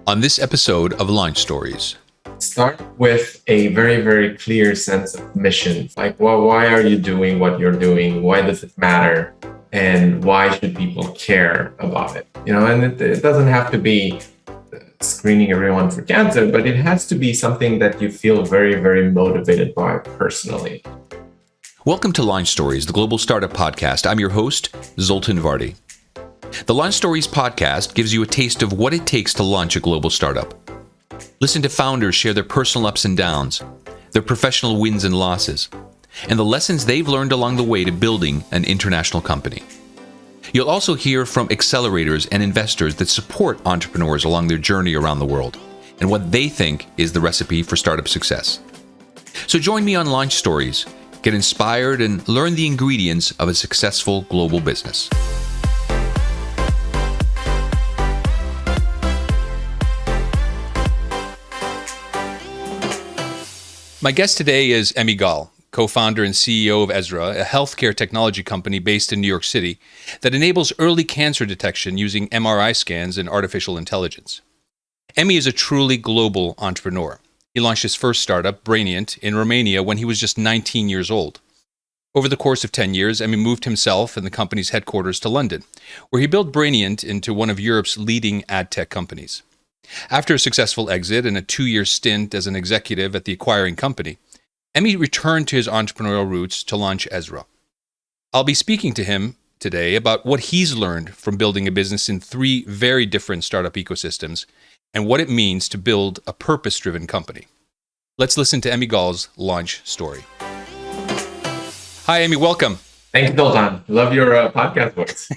On this episode of Launch Stories. Start with a very, very clear sense of mission. Like, well, why are you doing what you're doing? Why does it matter? And why should people care about it? And it doesn't have to be screening everyone for cancer, but it has to be something that you feel very, very motivated by personally. Welcome to Launch Stories, the global startup podcast. I'm your host, Zoltan Vardy. The Launch Stories podcast gives you a taste of what it takes to launch a global startup. Listen to founders share their personal ups and downs, their professional wins and losses, and the lessons they've learned along the way to building an international company. You'll also hear from accelerators and investors that support entrepreneurs along their journey around the world and what they think is the recipe for startup success. So join me on Launch Stories, get inspired, and learn the ingredients of a successful global business. My guest today is Emi Gal, co-founder and CEO of Ezra, a healthcare technology company based in New York City that enables early cancer detection using MRI scans and artificial intelligence. Emi is a truly global entrepreneur. He launched his first startup, Brainient, in Romania when he was just 19 years old. Over the course of 10 years, Emi moved himself and the company's headquarters to London, where he built Brainient into one of Europe's leading ad tech companies. After a successful exit and a 2-year stint as an executive at the acquiring company, Emi returned to his entrepreneurial roots to launch Ezra. I'll be speaking to him today about what he's learned from building a business in 3 very different startup ecosystems and what it means to build a purpose-driven company. Let's listen to Emi Gal's launch story. Hi, Emi. Welcome. Thank you, Zoltan. Love your podcast voice.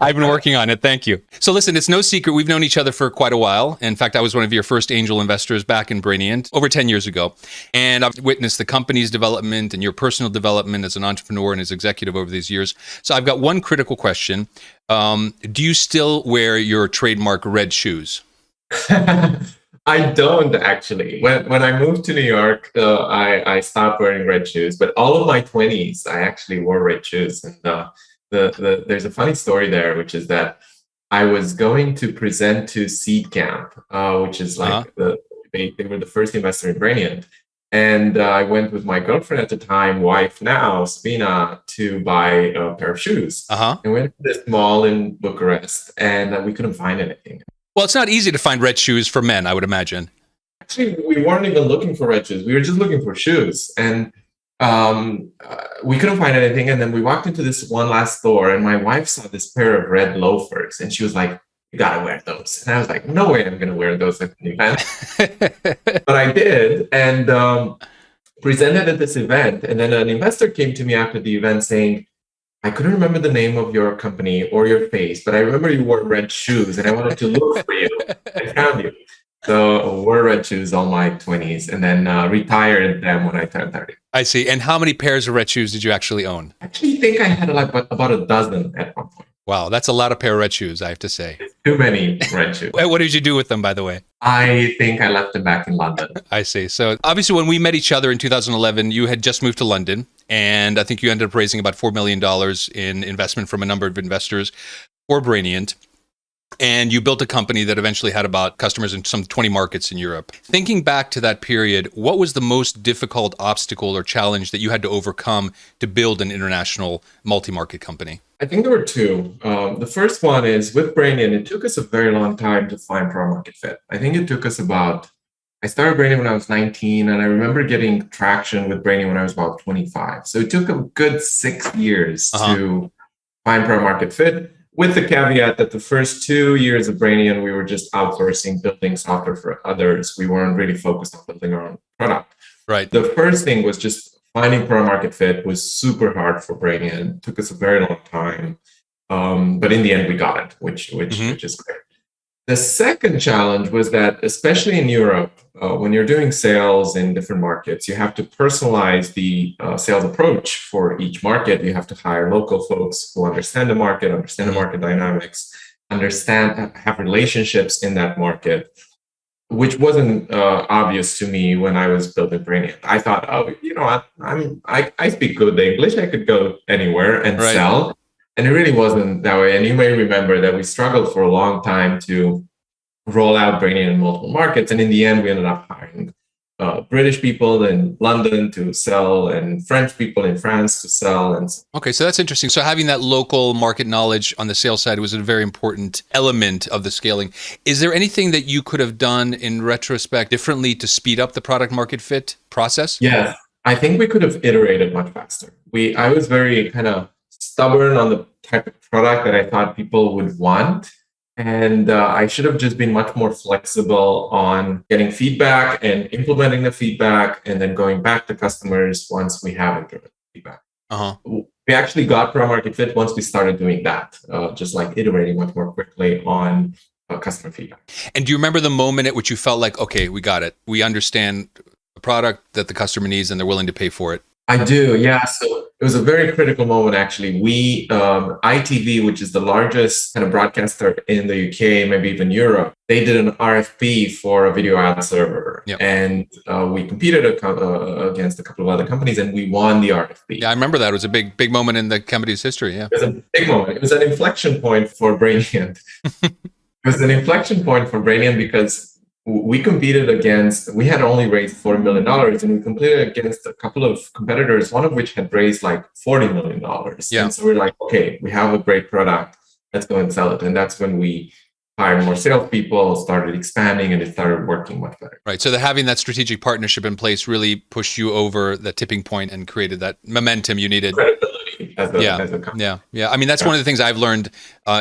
I've been working on it. Thank you. So listen, it's no secret. We've known each other for quite a while. In fact, I was one of your first angel investors back in Brainient over 10 years ago. And I've witnessed the company's development and your personal development as an entrepreneur and as executive over these years. So I've got one critical question. Do you still wear your trademark red shoes? I don't actually. When I moved to New York, I stopped wearing red shoes. But all of my 20s, I actually wore red shoes. And there's a funny story there, which is that I was going to present to Seed Camp, which is like they were the first investor in Brainient. And I went with my girlfriend at the time, wife now, Sabina, to buy a pair of shoes. And we went to this mall in Bucharest, and we couldn't find anything. Well, it's not easy to find red shoes for men, I would imagine. Actually, we weren't even looking for red shoes. We were just looking for shoes. And we couldn't find anything. And then we walked into this one last store, and my wife saw this pair of red loafers. And she was like, "You got to wear those." And I was like, "No way I'm going to wear those at an event." But I did, and presented at this event. And then an investor came to me after the event saying, "I couldn't remember the name of your company or your face, but I remember you wore red shoes and I wanted to look for you. I found you." So I wore red shoes all my 20s and then retired them when I turned 30. I see. And how many pairs of red shoes did you actually own? I actually think I had like about a dozen at one point. Wow, that's a lot of pair of red shoes, I have to say. It's too many red shoes. What did you do with them, by the way? I think I left them back in London. I see. So obviously when we met each other in 2011, you had just moved to London. And I think you ended up raising about $4 million in investment from a number of investors for Brainient. And you built a company that eventually had about customers in some 20 markets in Europe. Thinking back to that period, what was the most difficult obstacle or challenge that you had to overcome to build an international multi-market company? I think there were 2. The first one is with Brainient, it took us a very long time to find product market fit. I think it took us I started Brainient when I was 19, and I remember getting traction with Brainient when I was about 25. So it took a good 6 years to find product market fit, with the caveat that the first 2 years of Brainient, we were just outsourcing, building software for others. We weren't really focused on building our own product. Right. The first thing was just finding product market fit was super hard for Brainient. It took us a very long time. But in the end, we got it, which is great. The second challenge was that, especially in Europe, when you're doing sales in different markets, you have to personalize the sales approach for each market. You have to hire local folks who understand the market dynamics, have relationships in that market, which wasn't obvious to me when I was building Brainient. I thought, I speak good English. I could go anywhere and sell. And it really wasn't that way. And you may remember that we struggled for a long time to roll out Brainient in multiple markets. And in the end, we ended up hiring British people in London to sell and French people in France to sell. And Okay, so that's interesting. So having that local market knowledge on the sales side was a very important element of the scaling. Is there anything that you could have done in retrospect differently to speed up the product market fit process? yes, I think we could have iterated much faster. I was very kind of stubborn on the type of product that I thought people would want. And I should have just been much more flexible on getting feedback and implementing the feedback and then going back to customers once we have implemented feedback. Uh-huh. We actually got product market fit once we started doing that, just like iterating much more quickly on customer feedback. And do you remember the moment at which you felt like, okay, we got it. We understand the product that the customer needs and they're willing to pay for it? I do, yeah. So it was a very critical moment, actually. ITV, which is the largest kind of broadcaster in the UK, maybe even Europe, they did an RFP for a video ad server. Yep. And we competed against a couple of other companies and we won the RFP. Yeah, I remember that. It was a big moment in the company's history. Yeah. It was a big moment. It was an inflection point for Brainient. It was an inflection point for Brainient because we had only raised $40 million and we competed against a couple of competitors, one of which had raised like $40 million. Yeah. And so we're like, okay, we have a great product. Let's go and sell it. And that's when we hired more salespeople, started expanding, and it started working much better. Right. So having that strategic partnership in place really pushed you over the tipping point and created that momentum you needed. Credibility as a company. Yeah. I mean, that's one of the things I've learned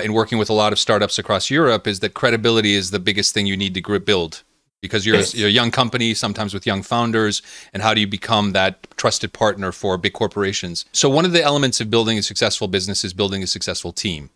in working with a lot of startups across Europe is that credibility is the biggest thing you need to build. Because you're a young company, sometimes with young founders, and how do you become that trusted partner for big corporations? So one of the elements of building a successful business is building a successful team.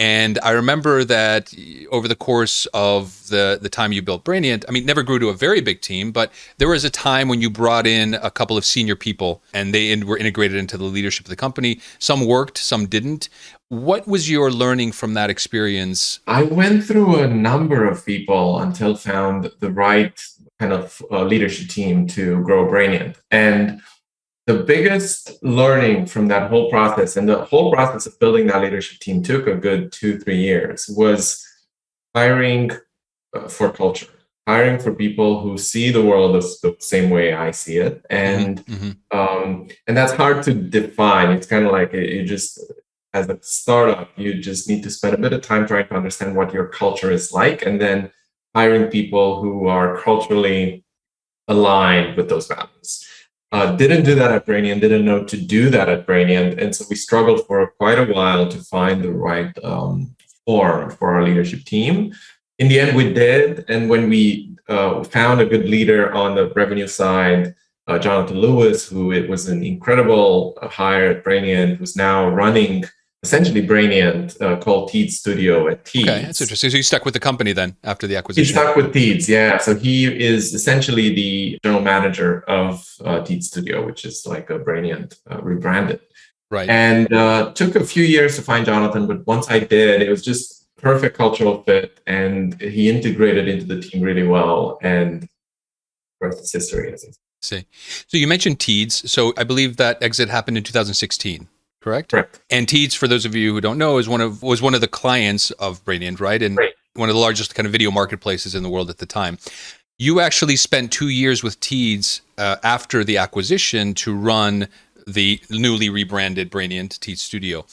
And I remember that over the course of the time you built Brainient, I mean, it never grew to a very big team, but there was a time when you brought in a couple of senior people and they were integrated into the leadership of the company. Some worked, some didn't. What was your learning from that experience? I went through a number of people until found the right kind of leadership team to grow Brainient. And the biggest learning from that whole process, and the whole process of building that leadership team took a good 2-3 years, was hiring for culture, hiring for people who see the world the same way I see it. And and that's hard to define. It's kind of like you just, as a startup, you just need to spend a bit of time trying to understand what your culture is like, and then hiring people who are culturally aligned with those values. Didn't do that at Brainient, didn't know to do that at Brainient. And so we struggled for quite a while to find the right form for our leadership team. In the end, we did. And when we found a good leader on the revenue side, Jonathan Lewis, who it was an incredible hire at Brainient, who's now running essentially Brainient, called Teeds Studio at Teeds. Okay, that's interesting. So you stuck with the company then after the acquisition? He stuck with Teeds, yeah. So he is essentially the general manager of Teeds Studio, which is like a Brainient rebranded. Right. And took a few years to find Jonathan, but once I did, it was just perfect cultural fit, and he integrated into the team really well. And the rest is history, as I see. So you mentioned Teeds. So I believe that exit happened in 2016. Correct? Correct. And Teeds, for those of you who don't know, was one of the clients of Brainient, right? And one of the largest kind of video marketplaces in the world at the time. You actually spent 2 years with Teeds after the acquisition to run the newly rebranded Brainient Teeds Studio.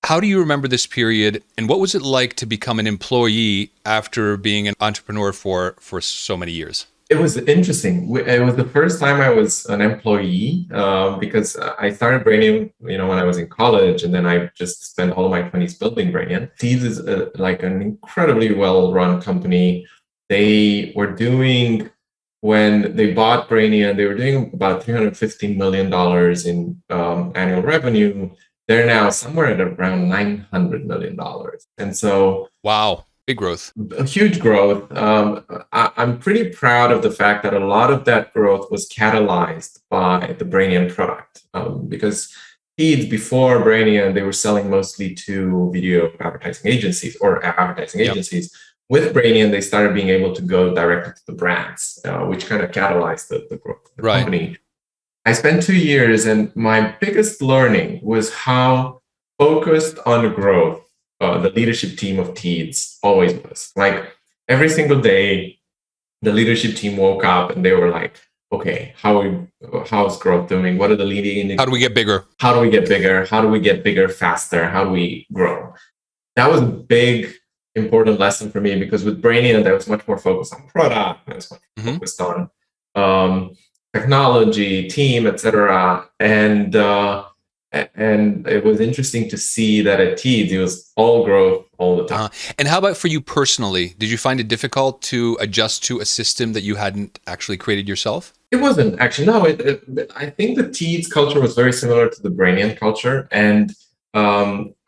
How do you remember this period, and what was it like to become an employee after being an entrepreneur for so many years? It was interesting. It was the first time I was an employee because I started Brainient, when I was in college, and then I just spent all of my 20s building Brainient. Teeds is like an incredibly well-run company. They were doing, when they bought Brainient, they were doing about $350 million in annual revenue. They're now somewhere at around $900 million. And so, wow. Big growth. A huge growth. I'm pretty proud of the fact that a lot of that growth was catalyzed by the Brainient product, because Teeds, before Brainient, they were selling mostly to video advertising agencies or advertising agencies. With Brainient, they started being able to go directly to the brands, which kind of catalyzed the growth of the company. I spent 2 years, and my biggest learning was how focused on growth the leadership team of Teeds always was. Like, every single day, the leadership team woke up and they were like, okay, how's growth doing? What are the leading indicators? How do we get bigger? How do we get bigger? How do we get bigger faster? How do we grow? That was a big, important lesson for me, because with Brainient, I was much more focused on product. I was much more focused on technology, team, etc. And it was interesting to see that at Teads, it was all growth all the time. And how about for you personally? Did you find it difficult to adjust to a system that you hadn't actually created yourself? It wasn't actually. No, I think the Teads culture was very similar to the Brainient culture, and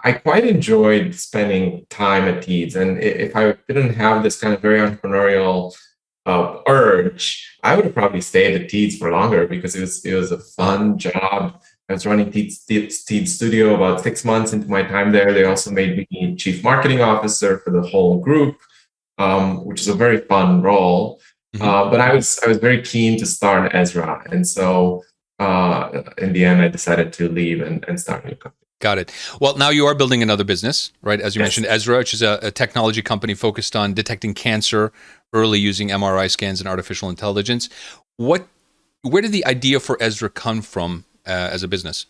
I quite enjoyed spending time at Teads. And if I didn't have this kind of very entrepreneurial urge, I would have probably stayed at Teads for longer, because it was a fun job. I was running Teads Studio about 6 months into my time there. They also made me chief marketing officer for the whole group, which is a very fun role. But I was very keen to start Ezra, and so in the end, I decided to leave and start a new company. Got it. Well, now you are building another business, right? As you Yes. mentioned, Ezra, which is a technology company focused on detecting cancer early using MRI scans and artificial intelligence. Where did the idea for Ezra come from as a business?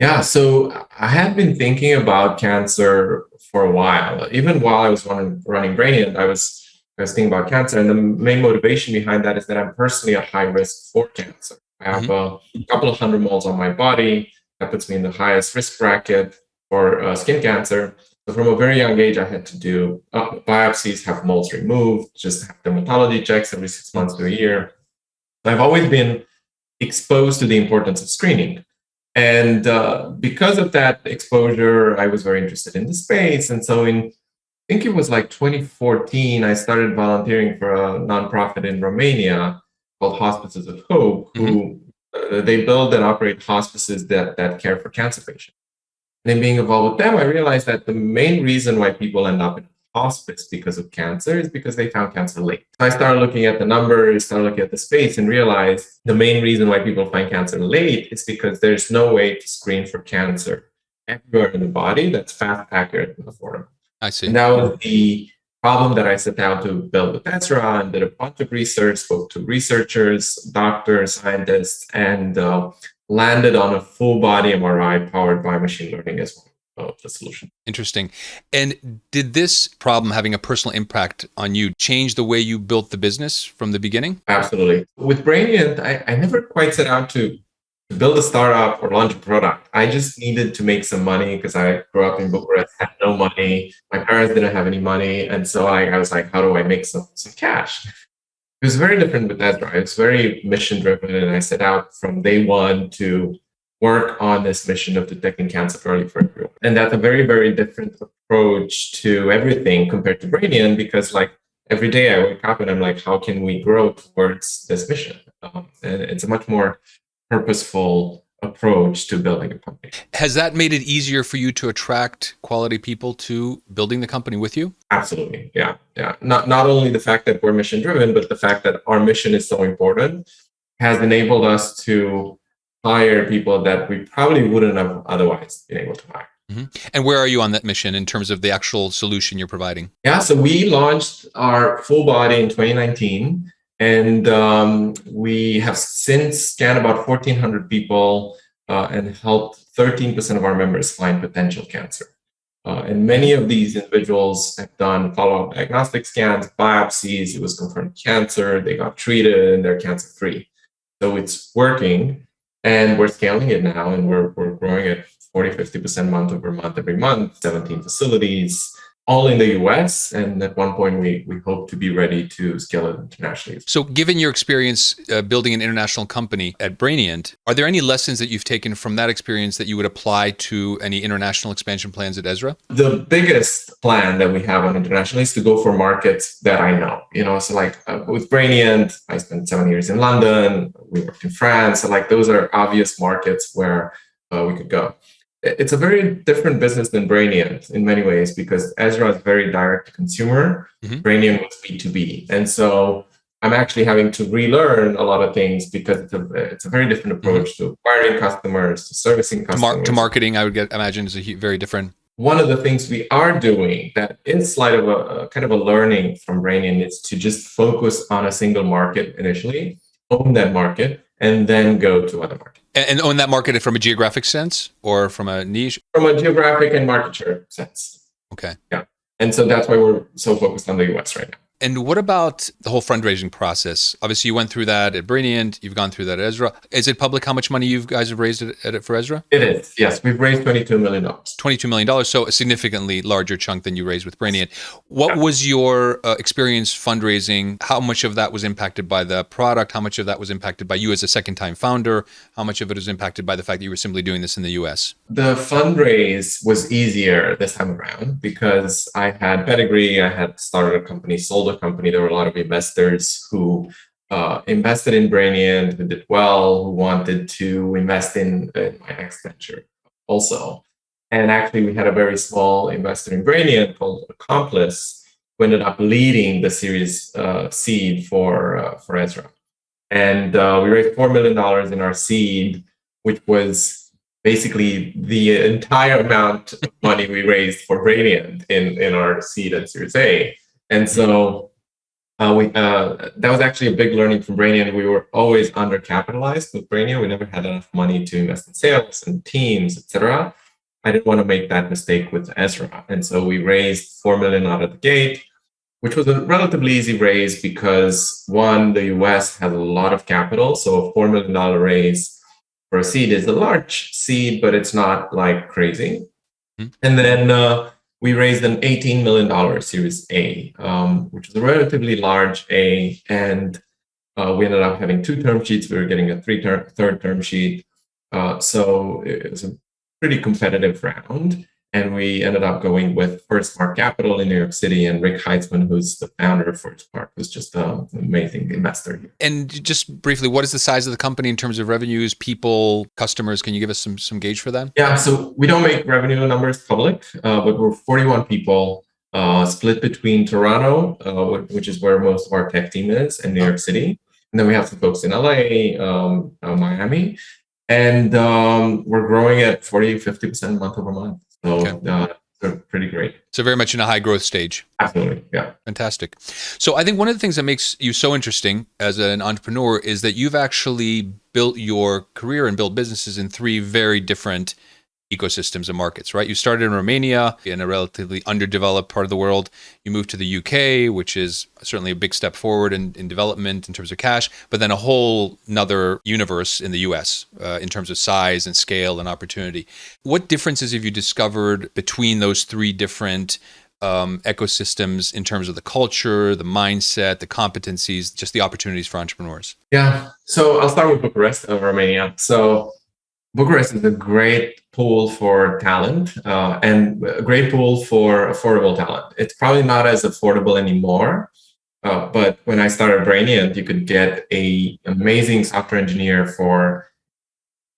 Yeah, so I had been thinking about cancer for a while. Even while I was running Brainient, I was thinking about cancer, and the main motivation behind that is that I'm personally at high risk for cancer. I have a couple of hundred moles on my body. That puts me in the highest risk bracket for skin cancer. So from a very young age, I had to do biopsies, have moles removed, just have dermatology checks every 6 months to a year. I've always been exposed to the importance of screening. And because of that exposure, I was very interested in the space. And so I think it was like 2014, I started volunteering for a nonprofit in Romania called Hospices of Hope, who they build and operate hospices that care for cancer patients. And then being involved with them, I realized that the main reason why people end up in hospice because of cancer is because they found cancer late. So I started looking at the numbers, started looking at the space, and realized the main reason why people find cancer late is because there's no way to screen for cancer everywhere in the body that's fast, accurate, and affordable. I see. And that was the problem that I set out to build with Ezra, and did a bunch of research, spoke to researchers, doctors, scientists, and landed on a full body MRI powered by machine learning as well. The solution. Interesting. And did this problem having a personal impact on you change the way you built the business from the beginning? Absolutely. With Brainient, I never quite set out to build a startup or launch a product. I just needed to make some money, because I grew up in Bucharest, had no money. My parents didn't have any money. And so I was like, how do I make some cash? It was very different with Ezra. It's very mission driven. And I set out from day one to work on this mission of detecting cancer early for everyone. And that's a very, very different approach to everything compared to Brainient, because like every day I wake up and I'm like, how can we grow towards this mission? And it's a much more purposeful approach to building a company. Has that made it easier for you to attract quality people to building the company with you? Absolutely. Yeah. Not only the fact that we're mission driven, but the fact that our mission is so important has enabled us to hire people that we probably wouldn't have otherwise been able to hire. And where are you on that mission in terms of the actual solution you're providing? Yeah, so we launched our full body in 2019, and we have since scanned about 1,400 people and helped 13% of our members find potential cancer. And many of these individuals have done follow-up diagnostic scans, biopsies. It was confirmed cancer. They got treated and they're cancer-free. So it's working. And we're scaling it now, and we're growing at 40-50% month over month every month, 17 facilities, all in the US. And at one point, we hope to be ready to scale it internationally. So given your experience building an international company at Brainient, are there any lessons that you've taken from that experience that you would apply to any international expansion plans at Ezra? The biggest plan that we have on international is to go for markets that I know. So like with Brainient, I spent 7 years in London. We worked in France. So like those are obvious markets where we could go. It's a very different business than Brainient in many ways, because Ezra is very direct to consumer. Brainient was B2B. And so I'm actually having to relearn a lot of things, because it's a very different approach to acquiring customers, to servicing customers. To marketing, I would imagine, is very different. one of the things we are doing that is slight of a kind of a learning from Brainient is to just focus on a single market initially, own that market, and then go to other markets. And own that market from a geographic sense or from a niche? From a geographic and market share sense. Okay. Yeah. And so that's why we're so focused on the US right now. And what about the whole fundraising process? Obviously, you went through that at Brainient. You've gone through that at Ezra. Is it public how much money you guys have raised for Ezra? It is. Yes. We've raised $22 million. $22 million. So a significantly larger chunk than you raised with Brainient. What was your experience fundraising? How much of that was impacted by the product? How much of that was impacted by you as a second-time founder? How much of it was impacted by the fact that you were simply doing this in the US? The fundraise was easier this time around because I had pedigree. I had started a company, sold a company. There were a lot of investors who invested in Brainient, who did well, who wanted to invest in my next venture also. And actually, we had a very small investor in Brainient called Accomplice, who ended up leading the Series seed for Ezra. And we raised $4 million in our seed, which was basically the entire amount of money we raised for Brainient in our seed and Series A. And so that was actually a big learning from Brainient. We were always undercapitalized with Brainient. We never had enough money to invest in sales and teams, etc. I didn't want to make that mistake with Ezra. And so we raised $4 million out of the gate, which was a relatively easy raise because one, the US has a lot of capital. So a $4 million raise for a seed is a large seed, but it's not like crazy. Mm-hmm. And then we raised an $18 million Series A, which is a relatively large A. And we ended up having 2 term sheets. We were getting a third term sheet. So it was a pretty competitive round. And we ended up going with First Park Capital in New York City and Rick Heitzman, who's the founder of First Park, who's just an amazing investor here. And just briefly, what is the size of the company in terms of revenues, people, customers? Can you give us some gauge for that? Yeah, so we don't make revenue numbers public, but we're 41 people, split between Toronto, which is where most of our tech team is, and New York City. And then we have some folks in LA, Miami. And we're growing at 40-50% month over month. So they're pretty great. So very much in a high growth stage. Absolutely, yeah. Fantastic. So I think one of the things that makes you so interesting as an entrepreneur is that you've actually built your career and built businesses in 3 very different ecosystems and markets, right? You started in Romania, in a relatively underdeveloped part of the world. You moved to the UK, which is certainly a big step forward in development in terms of cash, but then a whole nother universe in the US in terms of size and scale and opportunity. What differences have you discovered between those 3 different ecosystems in terms of the culture, the mindset, the competencies, just the opportunities for entrepreneurs? Yeah. So I'll start with Bucharest, Romania. So Bucharest is a great pool for talent and a great pool for affordable talent. It's probably not as affordable anymore, but when I started Brainient, you could get an amazing software engineer for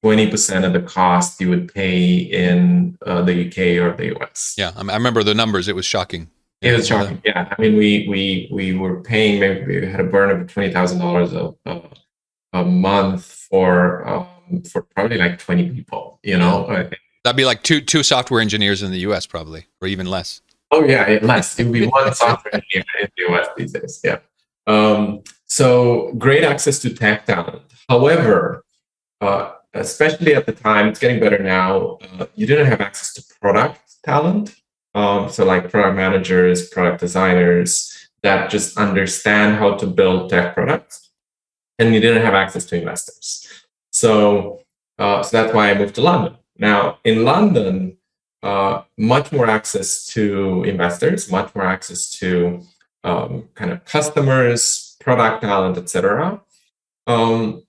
20% of the cost you would pay in the UK or the US. Yeah, I remember the numbers. It was shocking. It was shocking. Yeah, I mean, we were paying, maybe we had a burn of $20,000 a month for probably like 20 people, you know. That'd be like two software engineers in the US probably, or even less. Oh yeah, less. It would be one software engineer in the US these days. Yeah. So great access to tech talent. However, especially at the time, it's getting better now, you didn't have access to product talent. So like product managers, product designers that just understand how to build tech products. And you didn't have access to investors. So that's why I moved to London. Now, in London, much more access to investors, much more access to kind of customers, product talent, etc. And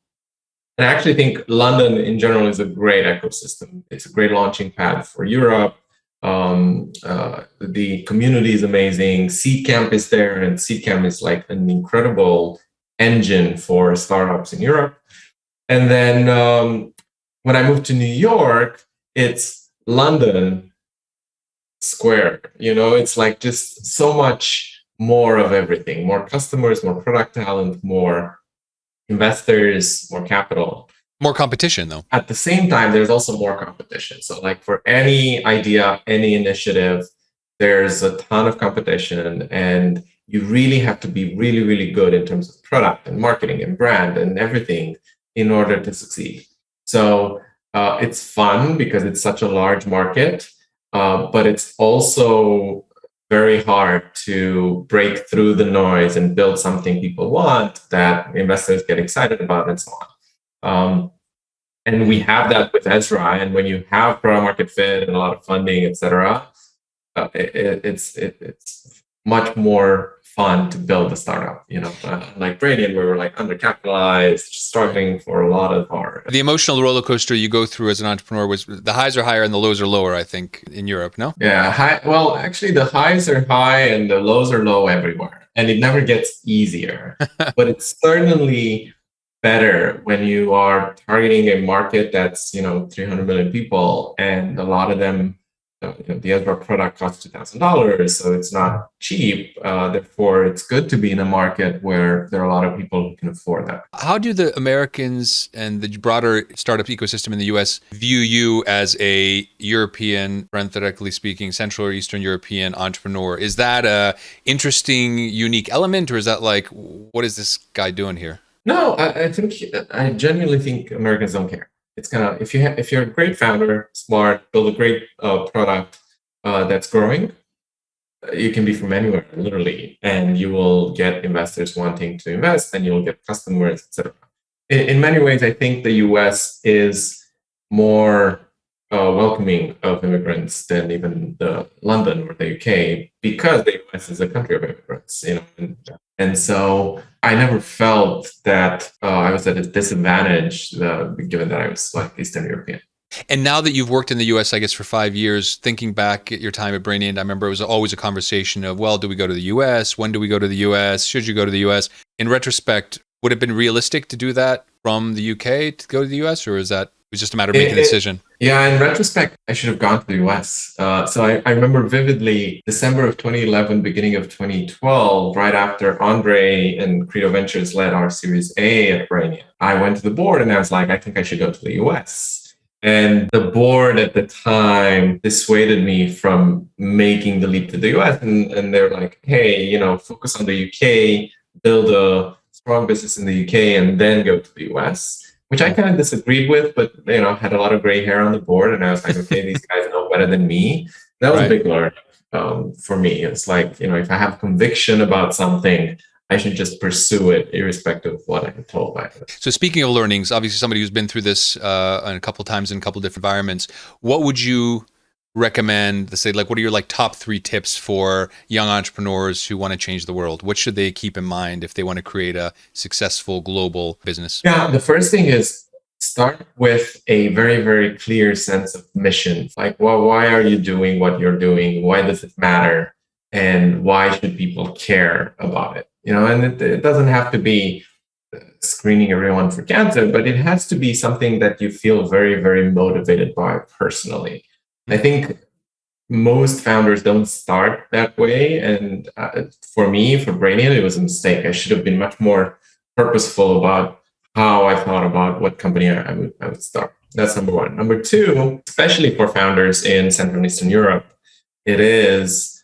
I actually think London in general is a great ecosystem. It's a great launching pad for Europe. The community is amazing. Seedcamp is there, and Seedcamp is like an incredible engine for startups in Europe. And then when I moved to New York, it's London Square. You know, it's like just so much more of everything: more customers, more product talent, more investors, more capital. More competition, though. At the same time, there's also more competition. So like for any idea, any initiative, there's a ton of competition, and you really have to be really, really good in terms of product and marketing and brand and everything in order to succeed. So it's fun because it's such a large market, but it's also very hard to break through the noise and build something people want that investors get excited about and so on. And we have that with Ezra. And when you have product market fit and a lot of funding, et cetera, it's much more fun to build a startup, like Brainient, where we're like undercapitalized, struggling for a lot of our. The emotional roller coaster you go through as an entrepreneur was the highs are higher and the lows are lower, I think, in Europe, no? Yeah. Well, actually, the highs are high and the lows are low everywhere. And it never gets easier. But it's certainly better when you are targeting a market that's 300 million people, and a lot of them, the Ezra product costs $2,000, so it's not cheap. Therefore, it's good to be in a market where there are a lot of people who can afford that. How do the Americans and the broader startup ecosystem in the US view you as a European, parenthetically speaking, Central or Eastern European entrepreneur? Is that a interesting, unique element, or is that like, what is this guy doing here? No, I genuinely think Americans don't care. It's kind of, if you're a great founder, smart, build a great product that's growing, you can be from anywhere, literally, and you will get investors wanting to invest, and you'll get customers, etc. In many ways, I think the US is more welcoming of immigrants than even the London or the UK, because the US is a country of immigrants, and so I never felt that I was at a disadvantage, given that I was like Eastern European. And now that you've worked in the US, I guess, for 5 years, thinking back at your time at Brainient, I remember it was always a conversation of, well, do we go to the US? When do we go to the US? Should you go to the US? In retrospect, would it have been realistic to do that from the UK to go to the US, or is that it was just a matter of making a decision? Yeah, in retrospect, I should have gone to the US. So I remember vividly December of 2011, beginning of 2012, right after Andre and Credo Ventures led our Series A at Brainient. I went to the board and I was like, I think I should go to the US. And the board at the time dissuaded me from making the leap to the US. And they're like, hey, focus on the UK, build a strong business in the UK, and then go to the US. Which I kind of disagreed with, but had a lot of gray hair on the board, and I was like, okay, these guys know better than me. That was a big learning for me. It's like, if I have conviction about something, I should just pursue it, irrespective of what I'm told by it. So speaking of learnings, obviously somebody who's been through this a couple of times in a couple of different environments, what would you recommend to say, like, what are your top 3 tips for young entrepreneurs who want to change the world? What should they keep in mind if they want to create a successful global business? Yeah, the first thing is start with a very, very clear sense of mission. Like, well, why are you doing what you're doing? Why does it matter? And why should people care about it? And it doesn't have to be screening everyone for cancer, but it has to be something that you feel very, very motivated by personally. I think most founders don't start that way. And for me, for Brainient, it was a mistake. I should have been much more purposeful about how I thought about what company I would start. That's number one. Number two, especially for founders in Central and Eastern Europe, it is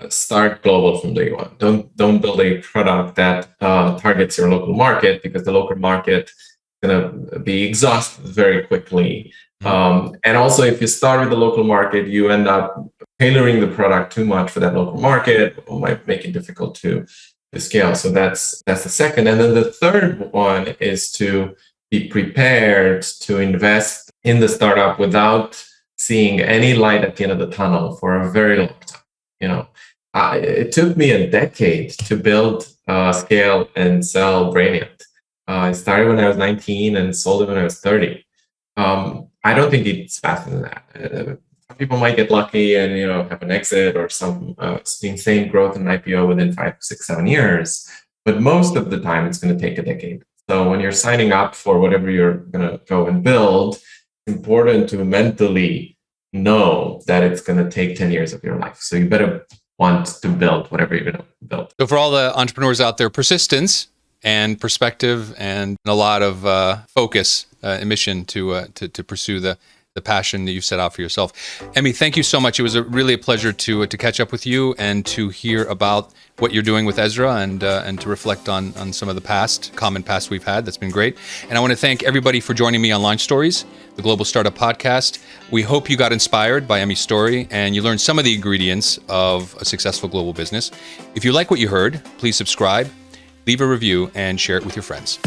start global from day one. Don't build a product that targets your local market, because the local market is going to be exhausted very quickly. And also, if you start with the local market, you end up tailoring the product too much for that local market, it might make it difficult to scale. So that's the second. And then the third one is to be prepared to invest in the startup without seeing any light at the end of the tunnel for a very long time. It took me a decade to build, scale, and sell Brainient. I started when I was 19 and sold it when I was 30. I don't think it's faster than that. Some people might get lucky and have an exit or some insane growth in an IPO within 5, 6, 7 years. But most of the time, it's going to take a decade. So when you're signing up for whatever you're going to go and build, it's important to mentally know that it's going to take 10 years of your life. So you better want to build whatever you're going to build. So for all the entrepreneurs out there, persistence and perspective and a lot of focus and mission to pursue the passion that you've set out for yourself. Emi, thank you so much. It was really a pleasure to catch up with you and to hear about what you're doing with Ezra and to reflect on some of the common past we've had. That's been great. And I want to thank everybody for joining me on Launch Stories, the Global Startup Podcast. We hope you got inspired by Emi's story and you learned some of the ingredients of a successful global business. If you like what you heard, please subscribe, leave a review, and share it with your friends.